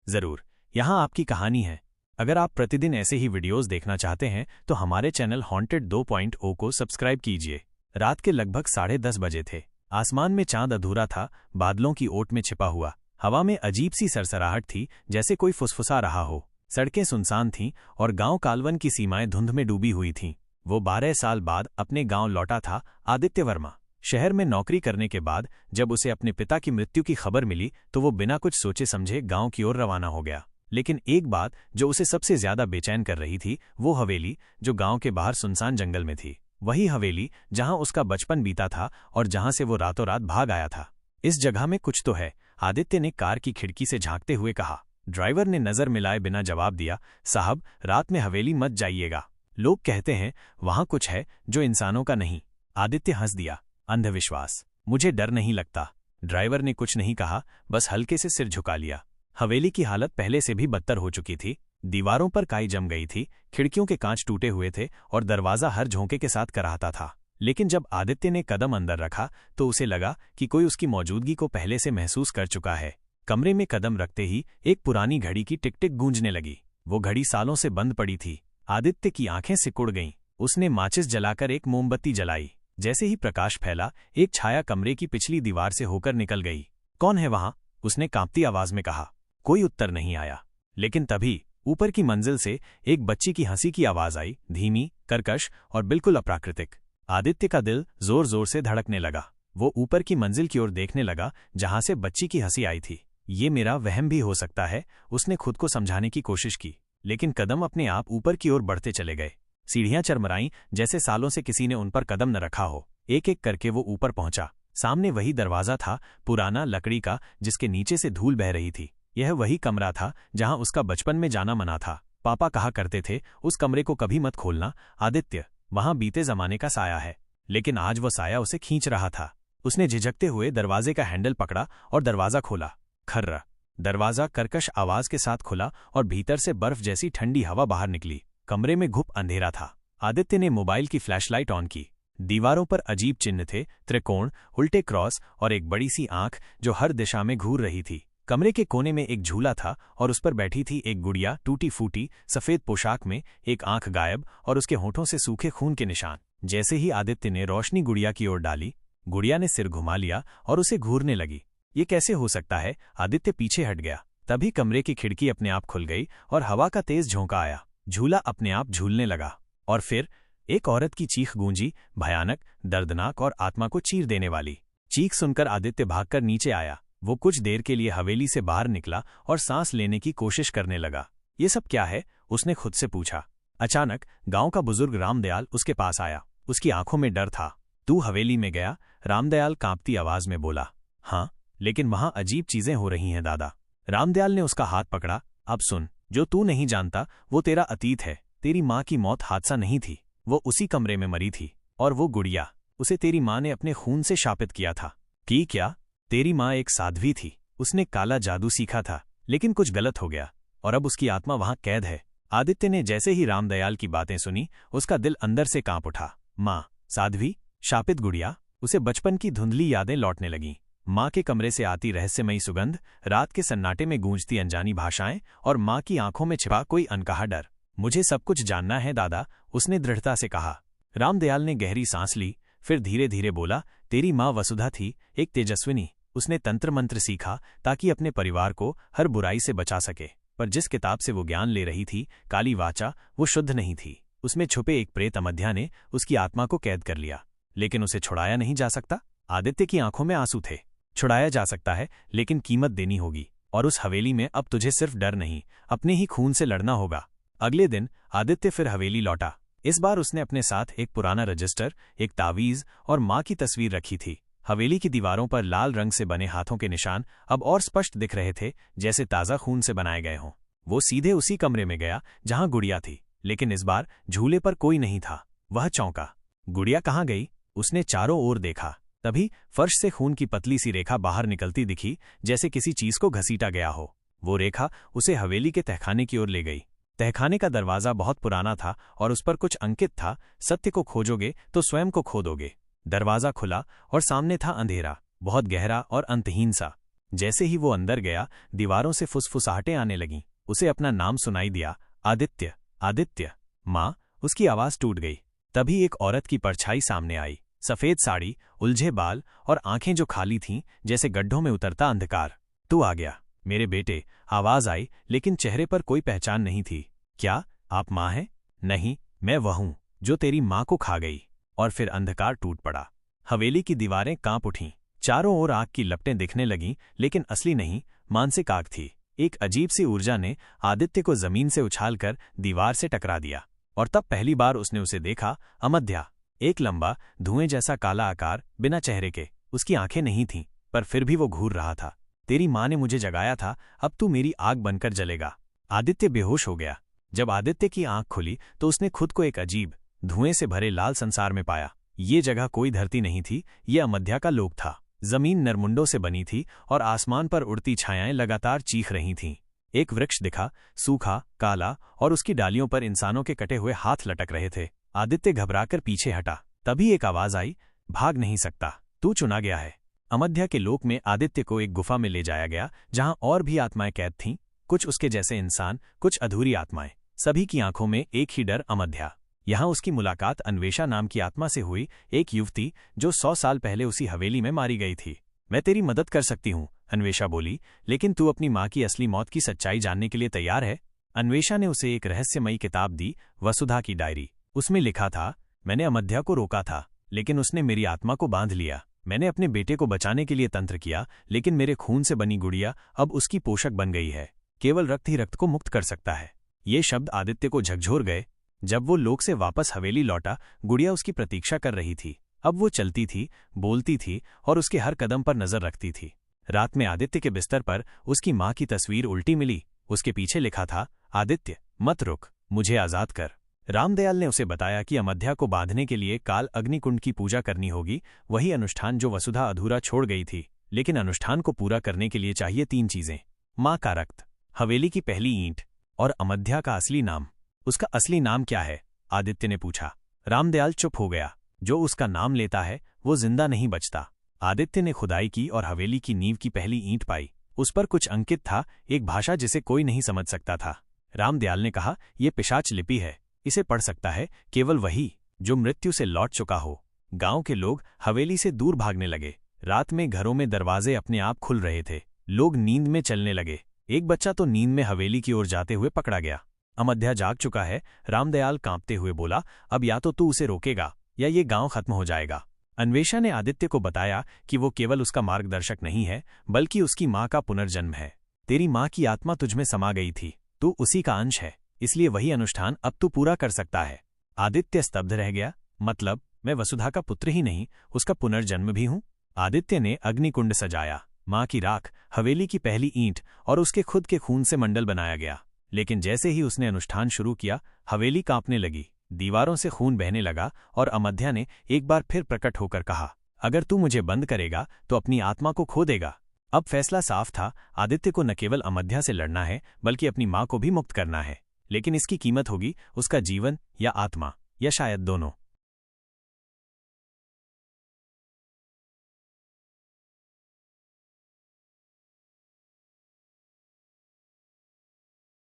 जरूर, यहाँ आपकी कहानी है। अगर आप प्रतिदिन ऐसे ही वीडियोस देखना चाहते हैं तो हमारे चैनल हॉन्टेड 2.0 को सब्सक्राइब कीजिए। रात के लगभग 10:30 बजे थे। आसमान में चांद अधूरा था, बादलों की ओट में छिपा हुआ। हवा में अजीब सी सरसराहट थी, जैसे कोई फुसफुसा रहा हो। सड़कें सुनसान थीं और गांव कालवन की सीमाएं धुंध में डूबी हुई थीं। वो 12 साल बाद अपने गांव लौटा था, आदित्य वर्मा। शहर में नौकरी करने के बाद जब उसे अपने पिता की मृत्यु की खबर मिली तो वो बिना कुछ सोचे समझे गांव की ओर रवाना हो गया। लेकिन एक बात जो उसे सबसे ज्यादा बेचैन कर रही थी, वो हवेली जो गांव के बाहर सुनसान जंगल में थी। वही हवेली जहां उसका बचपन बीता था और जहां से वो रातों रात भाग आया था। इस जगह में कुछ तो है, आदित्य ने कार की खिड़की से झांकते हुए कहा। ड्राइवर ने नजर मिलाए बिना जवाब दिया। साहब, रात में हवेली मत जाइएगा। लोग कहते हैं वहां कुछ है जो इंसानों का नहीं। आदित्य हंस दिया। अंधविश्वास। मुझे डर नहीं लगता। ड्राइवर ने कुछ नहीं कहा, बस हल्के से सिर झुका लिया। हवेली की हालत पहले से भी बदतर हो चुकी थी। दीवारों पर काई जम गई थी, खिड़कियों के कांच टूटे हुए थे और दरवाजा हर झोंके के साथ कराहता था। लेकिन जब आदित्य ने कदम अंदर रखा तो उसे लगा कि कोई उसकी मौजूदगी को पहले से महसूस कर चुका है। कमरे में कदम रखते ही एक पुरानी घड़ी की टिक टिक गूंजने लगी। वो घड़ी सालों से बंद पड़ी थी। आदित्य की आंखें सिकुड़ गईं। उसने माचिस जलाकर एक मोमबत्ती जलाई। जैसे ही प्रकाश फैला, एक छाया कमरे की पिछली दीवार से होकर निकल गई। कौन है वहां? उसने कांपती आवाज में कहा। कोई उत्तर नहीं आया। लेकिन तभी ऊपर की मंजिल से एक बच्ची की हंसी की आवाज आई, धीमी, कर्कश और बिल्कुल अप्राकृतिक। आदित्य का दिल जोर जोर से धड़कने लगा। वो ऊपर की मंजिल की ओर देखने लगा जहां से बच्ची की हंसी आई थी। ये मेरा वहम भी हो सकता है, उसने खुद को समझाने की कोशिश की। लेकिन कदम अपने आप ऊपर की ओर बढ़ते चले गए। सीढ़ियां चरमराईं, जैसे सालों से किसी ने उन पर कदम न रखा हो। एक एक करके वो ऊपर पहुंचा। सामने वही दरवाजा था, पुराना, लकड़ी का, जिसके नीचे से धूल बह रही थी। यह वही कमरा था जहां उसका बचपन में जाना मना था। पापा कहा करते थे, उस कमरे को कभी मत खोलना आदित्य, वहां बीते जमाने का साया है। लेकिन आज वो साया उसे खींच रहा था। उसने झिझकते हुए दरवाजे का हैंडल पकड़ा और दरवाजा खोला। खर्र। दरवाजा कर्कश आवाज के साथ खुला और भीतर से बर्फ जैसी ठंडी हवा बाहर निकली। कमरे में घुप अंधेरा था। आदित्य ने मोबाइल की फ्लैशलाइट ऑन की। दीवारों पर अजीब चिन्ह थे, त्रिकोण, उल्टे क्रॉस और एक बड़ी सी आंख जो हर दिशा में घूर रही थी। कमरे के कोने में एक झूला था और उस पर बैठी थी एक गुड़िया, टूटी फूटी, सफेद पोशाक में, एक आंख गायब और उसके होठों से सूखे खून के निशान। जैसे ही आदित्य ने रोशनी गुड़िया की ओर डाली, गुड़िया ने सिर घुमा लिया और उसे घूरने लगी। ये कैसे हो सकता है? आदित्य पीछे हट गया। तभी कमरे की खिड़की अपने आप खुल गई और हवा का तेज झोंका आया। झूला अपने आप झूलने लगा और फिर एक औरत की चीख गूंजी, भयानक, दर्दनाक और आत्मा को चीर देने वाली। चीख सुनकर आदित्य भागकर नीचे आया। वो कुछ देर के लिए हवेली से बाहर निकला और सांस लेने की कोशिश करने लगा। ये सब क्या है? उसने खुद से पूछा। अचानक गांव का बुजुर्ग रामदयाल उसके पास आया। उसकी आंखों में डर था। तू हवेली में गया? रामदयाल कांपती आवाज में बोला। हाँ, लेकिन वहां अजीब चीजें हो रही हैं दादा। रामदयाल ने उसका हाथ पकड़ा। अब सुन, जो तू नहीं जानता वो तेरा अतीत है। तेरी माँ की मौत हादसा नहीं थी, वो उसी कमरे में मरी थी। और वो गुड़िया, उसे तेरी माँ ने अपने खून से शापित किया था। कि क्या? तेरी माँ एक साध्वी थी। उसने काला जादू सीखा था, लेकिन कुछ गलत हो गया और अब उसकी आत्मा वहां कैद है। आदित्य ने जैसे ही रामदयाल की बातें सुनी, उसका दिल अंदर से कांप उठा। माँ, साध्वी, शापित गुड़िया। उसे बचपन की धुंधली यादें लौटने लगीं। माँ के कमरे से आती रहस्यमयी सुगंध, रात के सन्नाटे में गूंजती अनजानी भाषाएं और माँ की आंखों में छिपा कोई अनकहा डर। मुझे सब कुछ जानना है दादा, उसने दृढ़ता से कहा। रामदयाल ने गहरी सांस ली, फिर धीरे धीरे बोला। तेरी माँ वसुधा थी, एक तेजस्विनी। उसने तंत्र मंत्र सीखा ताकि अपने परिवार को हर बुराई से बचा सके। पर जिस किताब से वो ज्ञान ले रही थी, काली वाचा, वो शुद्ध नहीं थी। उसमें छुपे एक प्रेत अमध्या ने उसकी आत्मा को कैद कर लिया। लेकिन उसे छुड़ाया नहीं जा सकता। आदित्य की आंखों में आंसू थे। छुड़ाया जा सकता है, लेकिन कीमत देनी होगी। और उस हवेली में अब तुझे सिर्फ डर नहीं, अपने ही खून से लड़ना होगा। अगले दिन आदित्य फिर हवेली लौटा। इस बार उसने अपने साथ एक पुराना रजिस्टर, एक तावीज और माँ की तस्वीर रखी थी। हवेली की दीवारों पर लाल रंग से बने हाथों के निशान अब और स्पष्ट दिख रहे थे, जैसे ताज़ा खून से बनाए गए हों। वो सीधे उसी कमरे में गया जहां गुड़िया थी, लेकिन इस बार झूले पर कोई नहीं था। वह चौंका। गुड़िया कहाँ गई? उसने चारों ओर देखा। तभी फर्श से खून की पतली सी रेखा बाहर निकलती दिखी, जैसे किसी चीज को घसीटा गया हो। वो रेखा उसे हवेली के तहखाने की ओर ले गई। तहखाने का दरवाजा बहुत पुराना था और उस पर कुछ अंकित था, सत्य को खोजोगे तो स्वयं को खो दोगे। दरवाजा खुला और सामने था अंधेरा, बहुत गहरा और अंतहीन सा। जैसे ही वो अंदर गया, दीवारों से फुसफुसाहटें आने लगीं। उसे अपना नाम सुनाई दिया, आदित्य, आदित्य। माँ, उसकी आवाज़ टूट गई। तभी एक औरत की परछाई सामने आई, सफ़ेद साड़ी, उलझे बाल और आंखें जो खाली थीं, जैसे गड्ढों में उतरता अंधकार। तू आ गया मेरे बेटे, आवाज़ आई, लेकिन चेहरे पर कोई पहचान नहीं थी। क्या आप माँ हैं? नहीं, मैं वह हूँ जो तेरी माँ को खा गई। और फिर अंधकार टूट पड़ा। हवेली की दीवारें कांप उठीं। चारों ओर आग की लपटें दिखने लगीं, लेकिन असली नहीं, मानसिक आग थी। एक अजीब सी ऊर्जा ने आदित्य को जमीन से उछालकर दीवार से टकरा दिया। और तब पहली बार उसने उसे देखा, अमध्या। एक लंबा, धुएं जैसा काला आकार, बिना चेहरे के। उसकी आंखें नहीं थीं, पर फिर भी वो घूर रहा था। तेरी माँ ने मुझे जगाया था, अब तू मेरी आग बनकर जलेगा। आदित्य बेहोश हो गया। जब आदित्य की आंख खुली तो उसने खुद को एक अजीब, धुएं से भरे लाल संसार में पाया। ये जगह कोई धरती नहीं थी, ये अमध्या का लोक था। जमीन नरमुंडों से बनी थी और आसमान पर उड़ती छायाएं लगातार चीख रही थीं। एक वृक्ष दिखा, सूखा, काला, और उसकी डालियों पर इंसानों के कटे हुए हाथ लटक रहे थे। आदित्य घबराकर पीछे हटा। तभी एक आवाज आई, भाग नहीं सकता, तू चुना गया है। अमध्या के लोक में आदित्य को एक गुफा में ले जाया गया, जहां और भी आत्माएं कैद थीं, कुछ उसके जैसे इंसान, कुछ अधूरी आत्माएं। सभी की आंखों में एक ही डर, अमध्या। यहाँ उसकी मुलाकात अन्वेषा नाम की आत्मा से हुई, एक युवती जो 100 साल पहले उसी हवेली में मारी गई थी। मैं तेरी मदद कर सकती हूँ, अन्वेषा बोली, लेकिन तू अपनी माँ की असली मौत की सच्चाई जानने के लिए तैयार है? अन्वेषा ने उसे एक रहस्यमयी किताब दी, वसुधा की डायरी। उसमें लिखा था, मैंने अमध्या को रोका था, लेकिन उसने मेरी आत्मा को बांध लिया। मैंने अपने बेटे को बचाने के लिए तंत्र किया, लेकिन मेरे खून से बनी गुड़िया अब उसकी पोषक बन गई है। केवल रक्त ही रक्त को मुक्त कर सकता है। ये शब्द आदित्य को झकझोर गए। जब वो लोक से वापस हवेली लौटा, गुड़िया उसकी प्रतीक्षा कर रही थी। अब वो चलती थी, बोलती थी और उसके हर कदम पर नजर रखती थी। रात में आदित्य के बिस्तर पर उसकी माँ की तस्वीर उल्टी मिली। उसके पीछे लिखा था, आदित्य, मत रुक, मुझे आजाद कर। रामदयाल ने उसे बताया कि अमध्या को बांधने के लिए काल अग्निकुंड की पूजा करनी होगी, वही अनुष्ठान जो वसुधा अधूरा छोड़ गई थी। लेकिन अनुष्ठान को पूरा करने के लिए चाहिए 3 चीजें, माँ का रक्त, हवेली की पहली ईंट और अमध्या का असली नाम। उसका असली नाम क्या है? आदित्य ने पूछा। रामदयाल चुप हो गया। जो उसका नाम लेता है वो जिंदा नहीं बचता। आदित्य ने खुदाई की और हवेली की नींव की पहली ईंट पाई। उस पर कुछ अंकित था, एक भाषा जिसे कोई नहीं समझ सकता था। रामदयाल ने कहा, यह पिशाच लिपि है, इसे पढ़ सकता है केवल वही जो मृत्यु से लौट चुका हो। गांव के लोग हवेली से दूर भागने लगे। रात में घरों में दरवाजे अपने आप खुल रहे थे। लोग नींद में चलने लगे। एक बच्चा तो नींद में हवेली की ओर जाते हुए पकड़ा गया। अमध्या जाग चुका है, रामदयाल कांपते हुए बोला, अब या तो तू उसे रोकेगा या ये गांव खत्म हो जाएगा। अन्वेषा ने आदित्य को बताया कि वो केवल उसका मार्गदर्शक नहीं है, बल्कि उसकी माँ का पुनर्जन्म है। तेरी माँ की आत्मा तुझमें समा गई थी, तू उसी का अंश है, इसलिए वही अनुष्ठान अब तू पूरा कर सकता है। आदित्य स्तब्ध रह गया। मतलब, मैं वसुधा का पुत्र ही नहीं, उसका पुनर्जन्म भी हूँ? आदित्य ने अग्निकुंड सजाया, माँ की राख, हवेली की पहली ईंट और उसके खुद के खून से मंडल बनाया गया। लेकिन जैसे ही उसने अनुष्ठान शुरू किया, हवेली कांपने लगी, दीवारों से खून बहने लगा और अमध्या ने एक बार फिर प्रकट होकर कहा, अगर तू मुझे बंद करेगा तो अपनी आत्मा को खो देगा। अब फैसला साफ था, आदित्य को न केवल अमध्या से लड़ना है, बल्कि अपनी माँ को भी मुक्त करना है। लेकिन इसकी कीमत होगी उसका जीवन या आत्मा, या शायद दोनों।